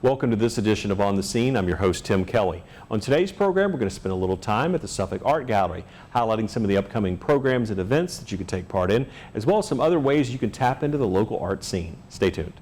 Welcome to this edition of On the Scene. I'm your host, Tim Kelly. On today's program, we're going to spend a little time at the Suffolk Art Gallery, highlighting some of the upcoming programs and events that you can take part in, as well as some other ways you can tap into the local art scene. Stay tuned.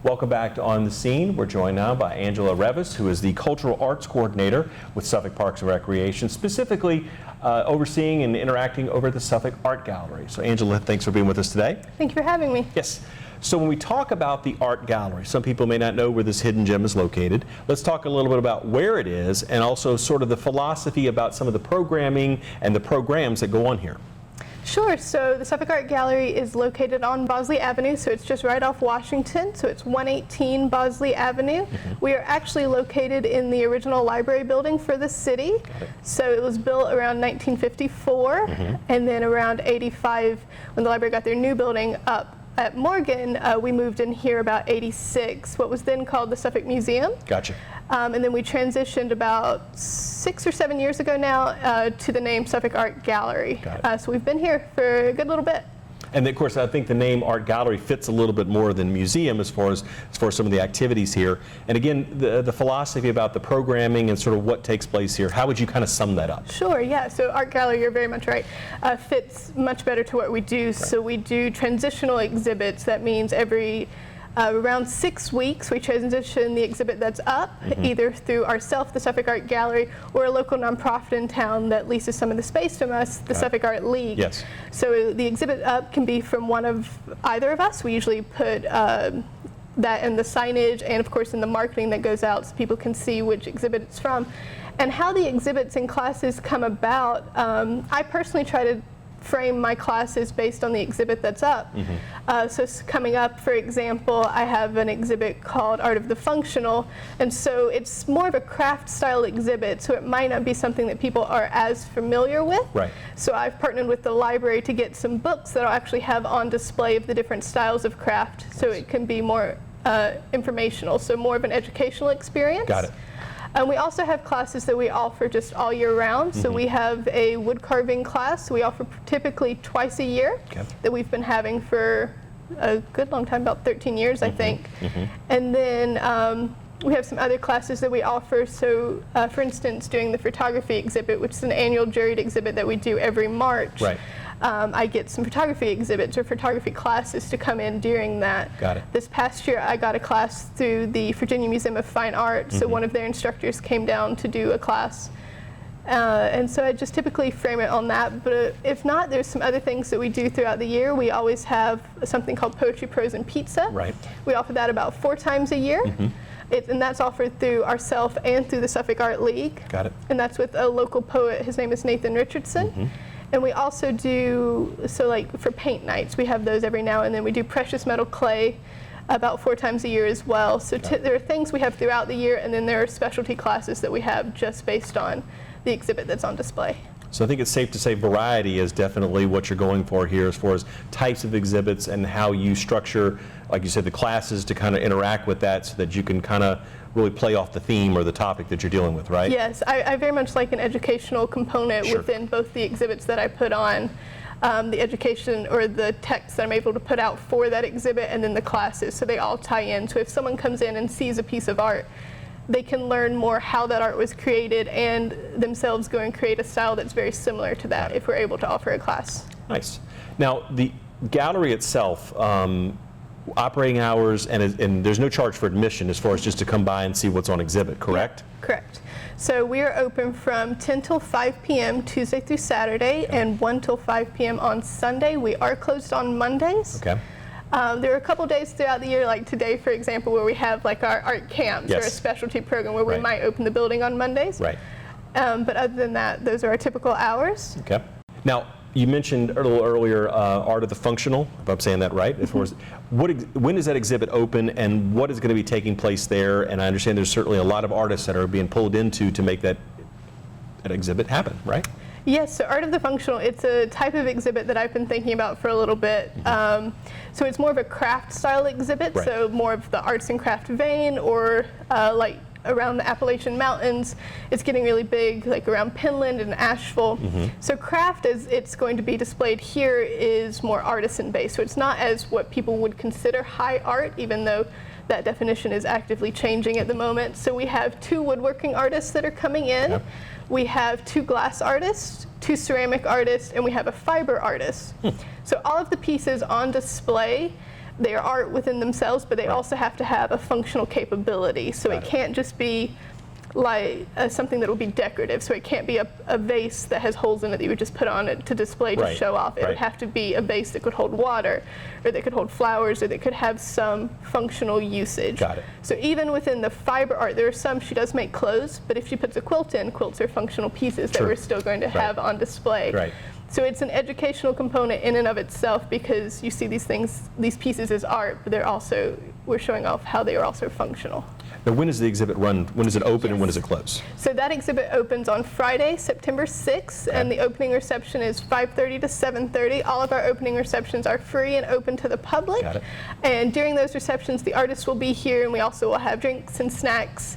Welcome back to On the Scene. We're joined now by Angela Revis, who is the Cultural Arts Coordinator with Suffolk Parks and Recreation, specifically overseeing and interacting over at the Suffolk Art Gallery. So Angela, thanks for being with us today. Thank you for having me. Yes. So when we talk about the Art Gallery, some people may not know where this hidden gem is located. Let's talk a little bit about where it is and also sort of the philosophy about some of the programming and the programs that go on here. Sure. So the Suffolk Art Gallery is located on Bosley Avenue, so it's just right off Washington. So it's 118 Bosley Avenue. We are actually located in the original library building for the city. So it was built around 1954, and then around 85, when the library got their new building up at Morgan, we moved in here about 86, what was then called the Suffolk Museum. Gotcha. And then we transitioned about 6 or 7 years ago now to the name Suffolk Art Gallery. So we've been here for a good little bit. And of course, I think the name Art Gallery fits a little bit more than museum as far as some of the activities here. And again, the philosophy about the programming and sort of what takes place here, how would you kind of sum that up? Sure, yeah. So Art Gallery, you're very much right, fits much better to what we do. Right. So we do transitional exhibits. That means every around 6 weeks, we transition the exhibit that's up, either through ourselves, the Suffolk Art Gallery, or a local nonprofit in town that leases some of the space from us, the Suffolk Art League. Yes. So the exhibit up can be from either of us. We usually put that in the signage and, of course, in the marketing that goes out so people can see which exhibit it's from. And how the exhibits and classes come about, I personally try to frame my classes based on the exhibit that's up. So coming up, for example, I have an exhibit called Art of the Functional, and so it's more of a craft style exhibit, so it might not be something that people are as familiar with. Right. So I've partnered with the library to get some books that I'll actually have on display of the different styles of craft, so it can be more informational, so more of an educational experience. Got it. And we also have classes that we offer just all year round. So we have a wood carving class we offer typically twice a year that we've been having for a good long time, about 13 years, I think. And then we have some other classes that we offer. So for instance, doing the photography exhibit, which is an annual juried exhibit that we do every March. Right. I get some photography exhibits or photography classes to come in during that. Got it. This past year, I got a class through the Virginia Museum of Fine Art, so one of their instructors came down to do a class. And so I just typically frame it on that, but if not, there's some other things that we do throughout the year. We always have something called Poetry, Prose, and Pizza. Right. We offer that about 4 times a year. And that's offered through ourselves and through the Suffolk Art League. Got it. And that's with a local poet. His name is Nathan Richardson. And we also do, so like for paint nights, we have those every now and then. We do precious metal clay about 4 times a year as well. So there are things we have throughout the year, and then there are specialty classes that we have just based on the exhibit that's on display. So I think it's safe to say variety is definitely what you're going for here as far as types of exhibits and how you structure, like you said, the classes to kind of interact with that so that you can kind of really play off the theme or the topic that you're dealing with, right? Yes, I very much like an educational component within both the exhibits that I put on, the education or the text that I'm able to put out for that exhibit, and then the classes, so they all tie in. So if someone comes in and sees a piece of art, they can learn more how that art was created and themselves go and create a style that's very similar to that if we're able to offer a class. Nice. Now, the gallery itself, operating hours, and there's no charge for admission as far as just to come by and see what's on exhibit, correct? Yeah, correct. So we are open from 10 till 5 p.m. Tuesday through Saturday and 1 till 5 p.m. on Sunday. We are closed on Mondays. Okay. There are a couple days throughout the year, like today, for example, where we have like our art camps or a specialty program where we might open the building on Mondays. Right. But other than that, those are our typical hours. Okay. Now, you mentioned a little earlier Art of the Functional, if I'm saying that right. As far as when does that exhibit open and what is going to be taking place there? And I understand there's certainly a lot of artists that are being pulled into to make that exhibit happen, right? Yes, so Art of the Functional, it's a type of exhibit that I've been thinking about for a little bit. So it's more of a craft style exhibit, so more of the arts and craft vein, or like around the Appalachian Mountains. It's getting really big, like around Penland and Asheville. So craft, as it's going to be displayed here, is more artisan-based. So it's not as what people would consider high art, even though that definition is actively changing at the moment. So we have 2 woodworking artists that are coming in. Yep. We have 2 glass artists, 2 ceramic artists, and we have a fiber artist. So all of the pieces on display, they are art within themselves, but they also have to have a functional capability. So it can't just be like something that will be decorative. So it can't be a vase that has holes in it that you would just put on it to display to show off. It would have to be a vase that could hold water, or that could hold flowers, or that could have some functional usage. Got it. So even within the fiber art, there are some, she does make clothes, but if she puts a quilt in, quilts are functional pieces that we're still going to have on display. Right. So it's an educational component in and of itself, because you see these things, these pieces as art, but they're also, we're showing off how they are also functional. Now, when does the exhibit run? When does it open and when does it close? So that exhibit opens on Friday, September 6th, and the opening reception is 5:30 to 7:30. All of our opening receptions are free and open to the public. Got it. And during those receptions, the artists will be here, and we also will have drinks and snacks.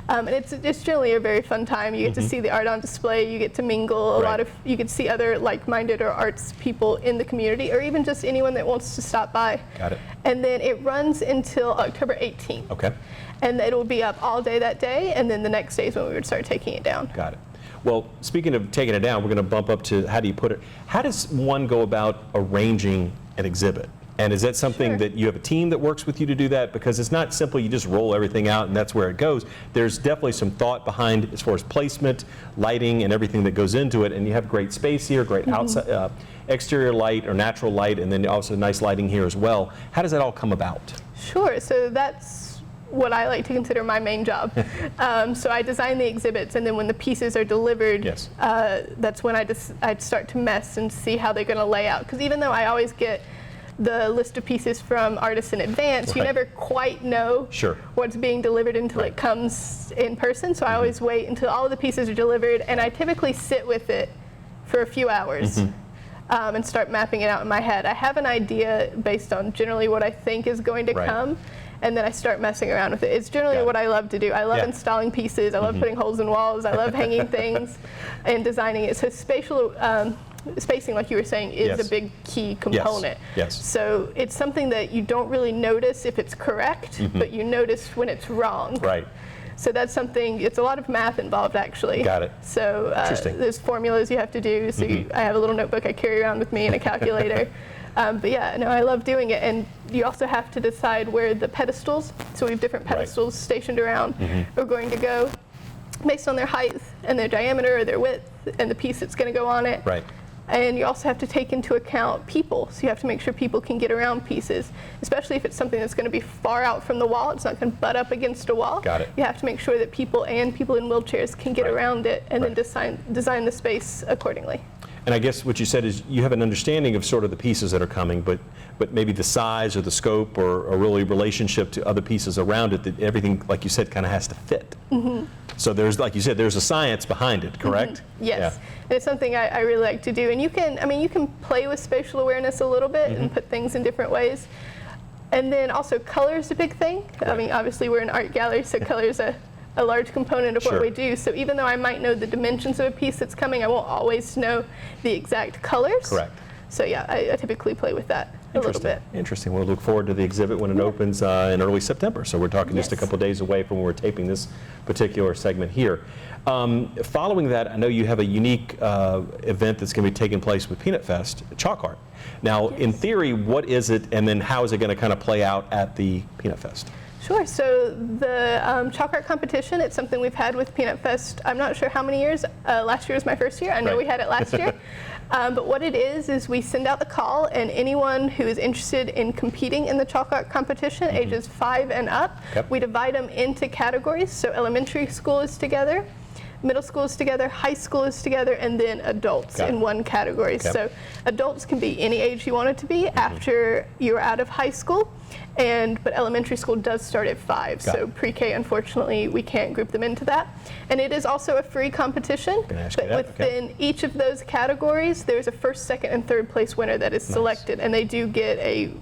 And it's generally a very fun time. You get to see the art on display. You get to mingle. You get to see other like-minded or arts people in the community, or even just anyone that wants to stop by. Got it. And then it runs until October 18th. Okay. And it will be up all day that day, and then the next day is when we would start taking it down. Got it. Well, speaking of taking it down, we're going to bump up to how do you put it? How does one go about arranging an exhibit? And is that something that you have a team that works with you to do that? Because it's not simply you just roll everything out and that's where it goes. There's definitely some thought behind as far as placement, lighting, and everything that goes into it. And you have great space here, great outside, exterior light or natural light, and then also nice lighting here as well. How does that all come about? Sure. So that's what I like to consider my main job. So I design the exhibits, and then when the pieces are delivered, that's when I start to mess and see how they're going to lay out. Because even though I always get the list of pieces from artists in advance, you never quite know what's being delivered until it comes in person. So I always wait until all of the pieces are delivered, and I typically sit with it for a few hours and start mapping it out in my head. I have an idea based on generally what I think is going to come, and then I start messing around with it. It's generally what I love to do. I love installing pieces. I love putting holes in walls. I love hanging things and designing it. So spacing, like you were saying, is a big key component. So it's something that you don't really notice if it's correct, but you notice when it's wrong. So that's something, it's a lot of math involved, actually. Got it. So there's formulas you have to do. So I have a little notebook I carry around with me and a calculator. But yeah, no, I love doing it. And you also have to decide where the pedestals, so we have different pedestals stationed around, are going to go based on their height and their diameter or their width and the piece that's going to go on it. And you also have to take into account people. So you have to make sure people can get around pieces, especially if it's something that's going to be far out from the wall. It's not going to butt up against a wall. You have to make sure that people and people in wheelchairs can get around it, and then design the space accordingly. And I guess what you said is you have an understanding of sort of the pieces that are coming, but maybe the size or the scope or really relationship to other pieces around it, that everything, like you said, kind of has to fit. So there's, like you said, there's a science behind it, correct? Yes. And it's something I really like to do. And you can play with spatial awareness a little bit and put things in different ways. And then also color is a big thing. I mean, obviously we're an art gallery, so color is a large component of what we do. So even though I might know the dimensions of a piece that's coming, I won't always know the exact colors. So yeah, I typically play with that a little bit. Interesting. We'll look forward to the exhibit when it opens in early September. So we're talking just a couple days away from when we're taping this particular segment here. Following that, I know you have a unique event that's going to be taking place with Peanut Fest, Chalk Art. Now, in theory, what is it, and then how is it going to kind of play out at the Peanut Fest? Sure. So the chalk art competition, it's something we've had with Peanut Fest, I'm not sure how many years. Last year was my first year. I know we had it last year. But what it is we send out the call, and anyone who is interested in competing in the chalk art competition, ages 5 and up, we divide them into categories. So elementary school is together, middle school is together, high school is together, and then adults in one category. So adults can be any age you want it to be after you're out of high school. But elementary school does start at 5, so pre-K, unfortunately, we can't group them into that. And it is also a free competition, but within each of those categories, there's a first, second, and third place winner that is selected, and they do get a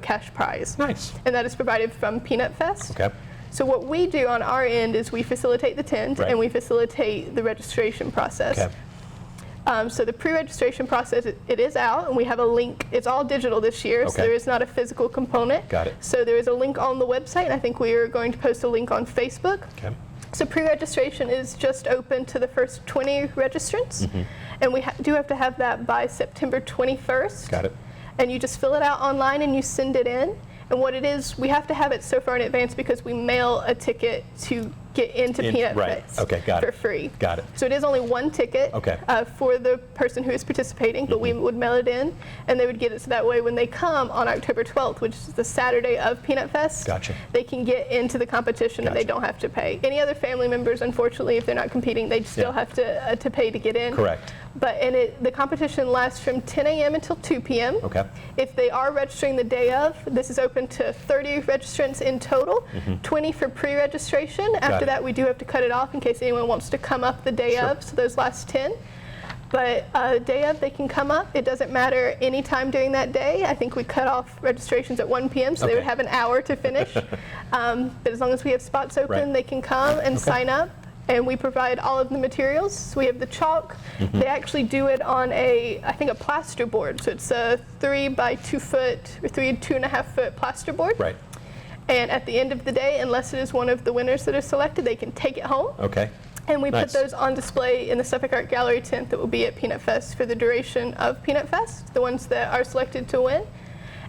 cash prize. And that is provided from Peanut Fest. So what we do on our end is we facilitate the tent Right. and we facilitate the registration process. Okay. So the pre-registration process, it is out, and we have a link. It's all digital this year, so Okay. there is not a physical component. Got it. So there is a link on the website, and I think we are going to post a link on Facebook. Okay. So pre-registration is just open to the first 20 registrants, and we do have to have that by September 21st. Got it. And you just fill it out online and you send it in. And what it is, we have to have it so far in advance because we mail a ticket to get into Peanut right. Fest Okay, got for it. free. Got it. So it is only one ticket Okay. For the person who is participating, but we would mail it in, and they would get it so that way when they come on October 12th, which is the Saturday of Peanut Fest, Gotcha. they can get into the competition and they Gotcha. don't have to pay. Any other family members, unfortunately, if they're not competing, they still Yeah. have to pay to get in. Correct. But the competition lasts from 10 a.m. until 2 p.m. Okay. If they are registering the day of, this is open to 30 registrants in total, 20 for pre-registration. After it. that, we do have to cut it off in case anyone wants to come up the day Sure. of, so those last 10. But day of, they can come up. It doesn't matter any time during that day. I think we cut off registrations at 1 p.m., so they would Okay. have an hour to finish. But as long as we have spots open, Right. they can come and sign up. And we provide all of the materials. So we have the chalk. They actually do it on I think a plaster board. So it's a 3 by 2 foot or 2.5 foot plaster board. Right. And at the end of the day, unless it is one of the winners that are selected, they can take it home. Okay. And we Nice. put those on display in the Suffolk Art Gallery tent that will be at Peanut Fest for the duration of Peanut Fest, the ones that are selected to win.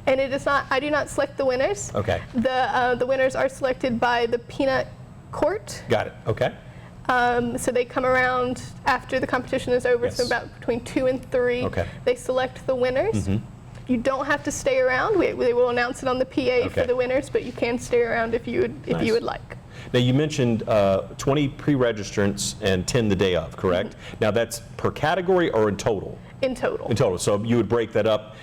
And it is not, I do not select the winners. Okay. The winners are selected by the Peanut Court. Got it. Okay. So they come around after the competition is over, so Yes. about between 2 and 3. Okay. They select the winners. You don't have to stay around. They will announce it on the PA for Okay. the winners, but you can stay around if you Nice. would like. Now, you mentioned 20 pre-registrants and 10 the day of, correct? Now, that's per category or in total? In total. In total. So you would break that up,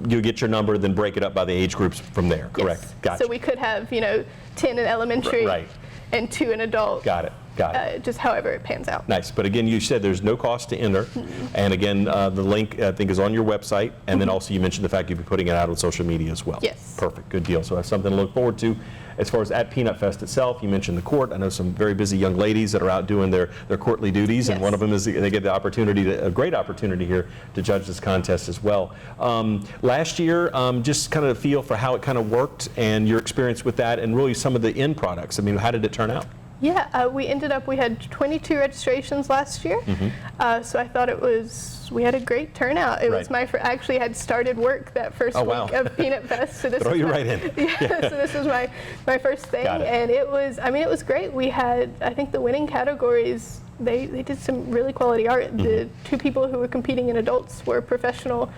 you get your number, then break it up by the age groups from there, correct? Yes. Gotcha. So we could have 10 in elementary Right. and 2 in adult. Got it. Got it. Just however it pans out. Nice. But again, you said there's no cost to enter. And again, the link, I think, is on your website. And then also you mentioned the fact you'll be putting it out on social media as well. Yes. Perfect. Good deal. So that's something to look forward to. As far as at Peanut Fest itself, you mentioned the court. I know some very busy young ladies that are out doing their courtly duties. And Yes. one of them is they get the opportunity, a great opportunity here to judge this contest as well. Last year, just kind of feel for how it kind of worked and your experience with that and really some of the end products. I mean, how did it turn out? Yeah, we had 22 registrations last year. So I thought we had a great turnout. It was Right. I actually had started work that first Oh, wow. week of Peanut Fest. So this Throw is you my- right in. Yeah, so this was my first thing. Got it. And it was great. We had, I think the winning categories, they did some really quality art. The 2 people who were competing in adults were professional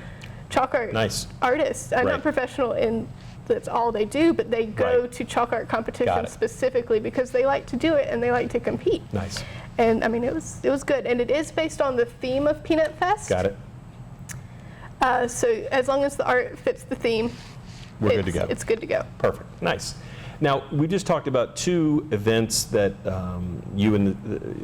chalk art Nice. artists. Right. Not professional in that's all they do, but they go Right. to chalk art Got competitions it. specifically because they like to do it and they like to compete. Nice. And I mean, it was good. And it is based on the theme of Peanut Fest. Got it. So as long as the art fits the theme, We're good to go. It's good to go. Perfect. Nice. Now, we just talked about 2 events that you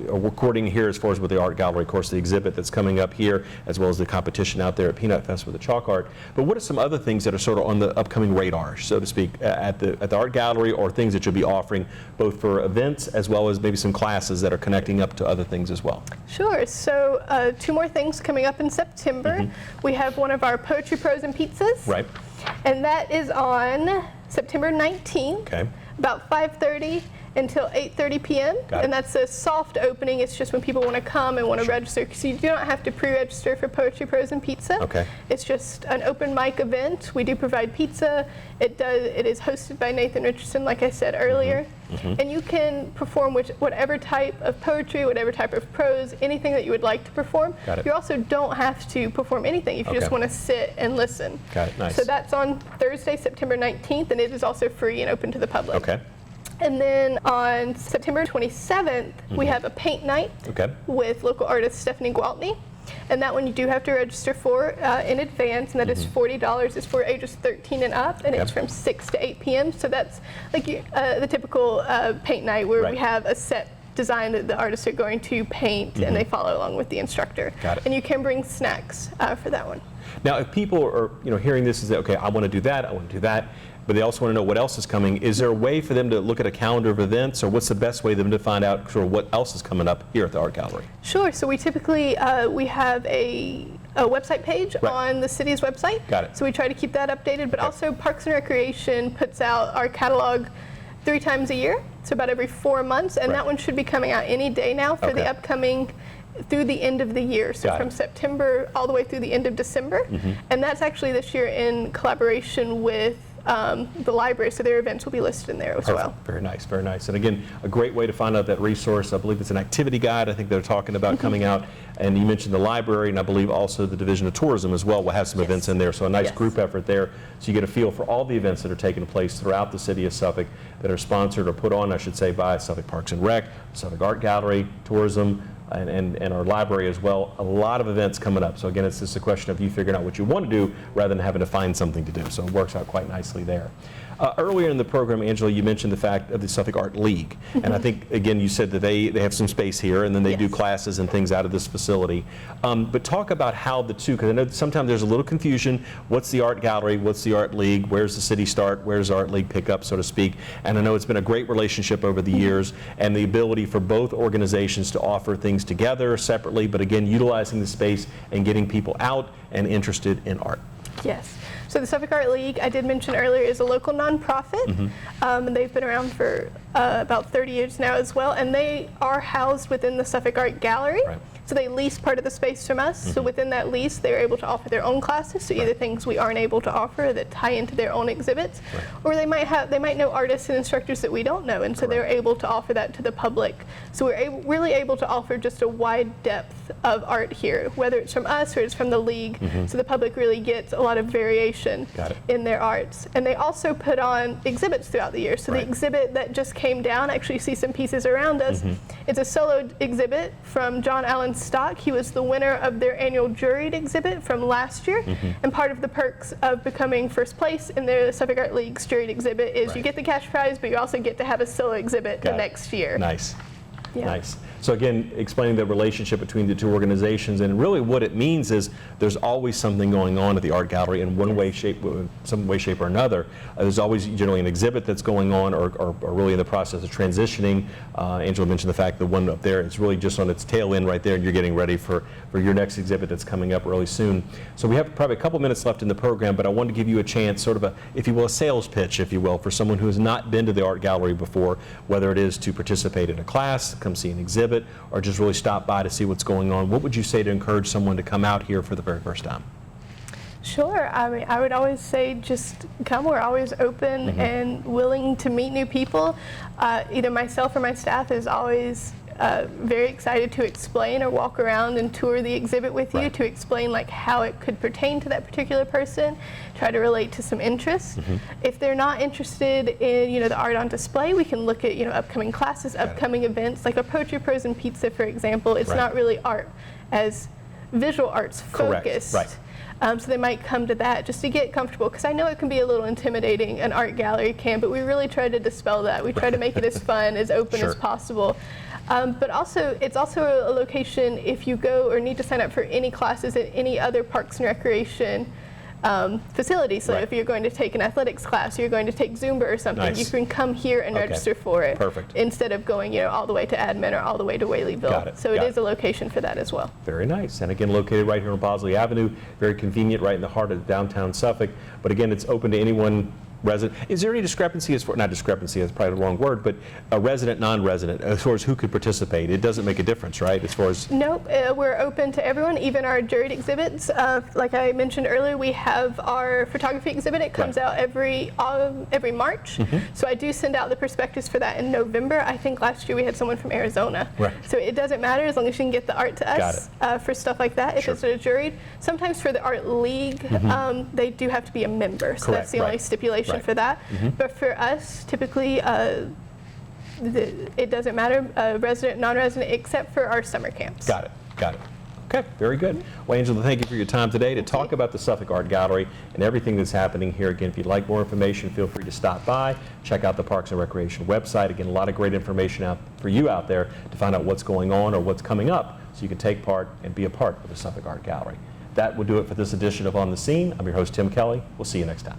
are recording here as far as with the art gallery, of course, the exhibit that's coming up here, as well as the competition out there at Peanut Fest with the chalk art. But what are some other things that are sort of on the upcoming radar, so to speak, at the art gallery, or things that you'll be offering both for events as well as maybe some classes that are connecting up to other things as well? Sure. So 2 more things coming up in September. We have one of our Poetry, Prose, and Pizzas. Right. And that is on September 19th, Okay. about 5:30 until 8:30 p.m. Got it. And that's a soft opening. It's just when people want to come and want to register. So you do not have to pre-register for Poetry, Prose, and Pizza. Okay. It's just an open mic event. We do provide pizza. It is hosted by Nathan Richardson, like I said earlier. And you can perform whatever type of poetry, whatever type of prose, anything that you would like to perform. Got it. You also don't have to perform anything if you just Okay. want to sit and listen. Got it. Nice. So that's on Thursday, September 19th, and it is also free and open to the public. Okay. And then on September 27th, we have a paint night Okay. with local artist Stephanie Gwaltney. And that one you do have to register for in advance, and that is $40. It's for ages 13 and up, and it's Okay. from 6 to 8 p.m. So that's like the typical paint night where Right. we have a set design that the artists are going to paint, and they follow along with the instructor. Got it. And you can bring snacks for that one. Now, if people are hearing this and say, okay, I want to do that, I want to do that, but they also want to know what else is coming, is there a way for them to look at a calendar of events, or what's the best way for them to find out sort of what else is coming up here at the Art Gallery? Sure. So we typically we have a website page on the city's website. Got it. So we try to keep that updated, but also Parks and Recreation puts out our catalog 3 times a year, so about every 4 months, and that one should be coming out any day now for the upcoming through the end of the year, so from September all the way through the end of December. And that's actually this year in collaboration with the library, so their events will be listed in there as well. Very nice, very nice. And again, a great way to find out that resource. I believe it's an activity guide I think they're talking about coming out. And you mentioned the library, and I believe also the Division of Tourism as well will have some events in there. So a nice group effort there. So you get a feel for all the events that are taking place throughout the city of Suffolk that are sponsored or put on, I should say, by Suffolk Parks and Rec, Suffolk Art Gallery, Tourism, and our library as well. A lot of events coming up. So again, it's just a question of you figuring out what you want to do rather than having to find something to do. So it works out quite nicely there. Earlier in the program, Angela, you mentioned the fact of the Suffolk Art League. And I think, again, you said that they have some space here, and then they do classes and things out of this facility. But talk about how the two, because I know sometimes there's a little confusion. What's the Art Gallery? What's the Art League? Where's the city start? Where's the Art League pick up, so to speak? And I know it's been a great relationship over the years, and the ability for both organizations to offer things together, separately, but again, utilizing the space and getting people out and interested in art. Yes. So the Suffolk Art League, I did mention earlier, is a local nonprofit. And they've been around for about 30 years now as well, and they are housed within the Suffolk Art Gallery. So they lease part of the space from us. So within that lease, they're able to offer their own classes. So either things we aren't able to offer that tie into their own exhibits, or they might know artists and instructors that we don't know, and so they're able to offer that to the public. So we're really able to offer just a wide depth of art here, whether it's from us or it's from the league. So the public really gets a lot of variation in their arts. And they also put on exhibits throughout the year. So the exhibit that just came down, actually you see some pieces around us. It's a solo exhibit from John Allen Stock. He was the winner of their annual juried exhibit from last year. And part of the perks of becoming first place in the Suffolk Art League's juried exhibit is you get the cash prize, but you also get to have a solo exhibit the next year. Nice. Nice. So again, explaining the relationship between the two organizations, and really what it means is there's always something going on at the Art Gallery in one way, shape, some way, shape, or another. There's always generally an exhibit that's going on, or really in the process of transitioning. Angela mentioned the fact the one up there is really just on its tail end right there, and you're getting ready for your next exhibit that's coming up really soon. So we have probably a couple minutes left in the program, but I wanted to give you a chance, sort of a, if you will, a sales pitch, if you will, for someone who has not been to the Art Gallery before, whether it is to participate in a class, come see an exhibit, or just really stop by to see what's going on. What would you say to encourage someone to come out here for the very first time? Sure. I mean, I would always say just come. We're always open and willing to meet new people. Either myself or my staff is always very excited to explain or walk around and tour the exhibit with you to explain like how it could pertain to that particular person, try to relate to some interests. If they're not interested in the art on display, we can look at upcoming classes, upcoming events, like a Poetry, Prose, and Pizza, for example. It's not really art as visual arts focused. So they might come to that just to get comfortable, because I know it can be a little intimidating, an art gallery can, but we really try to dispel that. We try to make it as fun, as open as possible. But also, it's also a location if you go or need to sign up for any classes at any other Parks and Recreation facility. So if you're going to take an athletics class, or you're going to take Zumba or something, you can come here and register for it. Instead of going all the way to admin or all the way to Whaleyville. So it is a location for that as well. Very nice. And again, located right here on Bosley Avenue, very convenient, right in the heart of downtown Suffolk. But again, it's open to anyone resident. Is there any discrepancy as far, not discrepancy, that's probably the wrong word, but a resident, non-resident, as far as who could participate? It doesn't make a difference, right, as far as? Nope, we're open to everyone, even our juried exhibits. Like I mentioned earlier, we have our photography exhibit. It comes out every March. So I do send out the prospectus for that in November. I think last year we had someone from Arizona. So it doesn't matter as long as you can get the art to us for stuff like that. If it's a juried, sometimes for the Art League, they do have to be a member. So that's the only stipulation for that. But for us, typically, it doesn't matter, resident, non-resident, except for our summer camps. Got it. Okay, very good. Well, Angela, thank you for your time today to talk about the Suffolk Art Gallery and everything that's happening here. Again, if you'd like more information, feel free to stop by, check out the Parks and Recreation website. Again, a lot of great information out for you out there to find out what's going on or what's coming up, so you can take part and be a part of the Suffolk Art Gallery. That will do it for this edition of On the Scene. I'm your host, Tim Kelly. We'll see you next time.